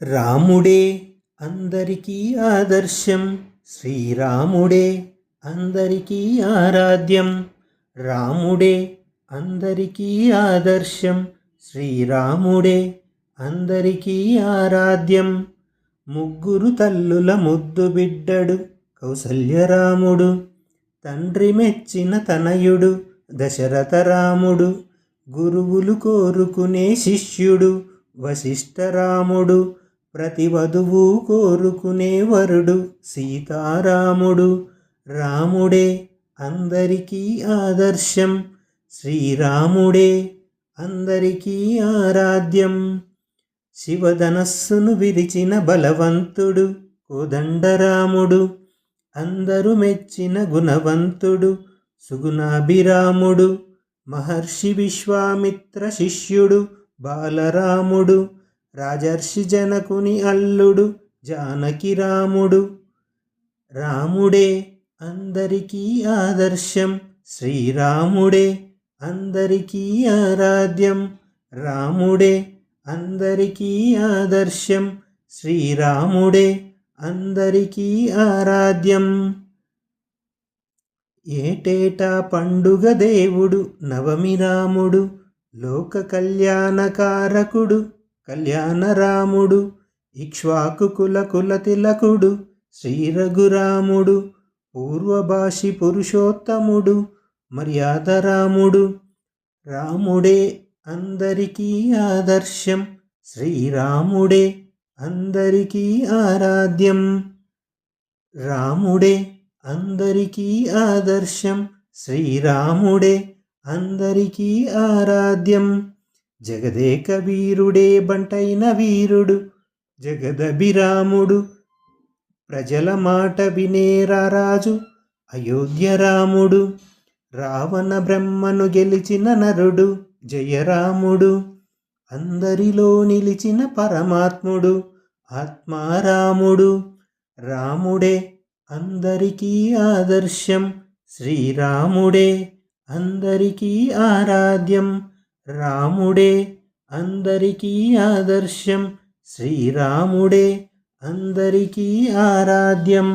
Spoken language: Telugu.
రాముడే అందరికీ ఆదర్శం, శ్రీరాముడే అందరికీ ఆరాధ్యం. రాముడే అందరికీ ఆదర్శం, శ్రీరాముడే అందరికీ ఆరాధ్యం. ముగ్గురు తల్లుల ముద్దు బిడ్డడు కౌసల్యరాముడు, తండ్రి మెచ్చిన తనయుడు దశరథ రాముడు. గురువులు కోరుకునే శిష్యుడు వశిష్ఠరాముడు, ప్రతి వధువు కోరుకునే వరుడు సీతారాముడు. రాముడే అందరికీ ఆదర్శం, శ్రీరాముడే అందరికీ ఆరాధ్యం. శివధనస్సును విరిచిన బలవంతుడు కోదండరాముడు, అందరూ మెచ్చిన గుణవంతుడు సుగుణాభిరాముడు. మహర్షి విశ్వామిత్ర శిష్యుడు బాలరాముడు, రాజర్షి జనకుని అల్లుడు జానకిరాముడు. రాముడే అందరికీ ఆదర్శం, శ్రీరాముడే అందరికీ ఆరాధ్యం. రాముడే అందరికీ ఆదర్శం, శ్రీరాముడే అందరికీ ఆరాధ్యం. ఏటేటా పండుగ దేవుడు నవమి రాముడు, లోక కళ్యాణకారకుడు కళ్యాణరాముడు. ఇక్ష్వాకు కుల తిలకుడు శ్రీరఘురాముడు, పూర్వభాషి పురుషోత్తముడు మర్యాదరాముడు. రాముడే అందరికీ ఆదర్శం, శ్రీరాముడే అందరికీ ఆరాధ్యం. రాముడే అందరికీ ఆదర్శం, శ్రీరాముడే అందరికీ ఆరాధ్యం. జగదేక వీరుడే బంటైన వీరుడు జగదభిరాముడు, ప్రజల మాట వినేరా రాజు అయోధ్యరాముడు. రావణ బ్రహ్మను గెలిచిన నరుడు జయరాముడు, అందరిలో నిలిచిన పరమాత్ముడు ఆత్మారాముడు. రాముడే అందరికీ ఆదర్శం, శ్రీరాముడే అందరికీ ఆరాధ్యం. రాముడే అందరికీ ఆదర్శం, శ్రీరాముడే అందరికీ ఆరాధ్యం.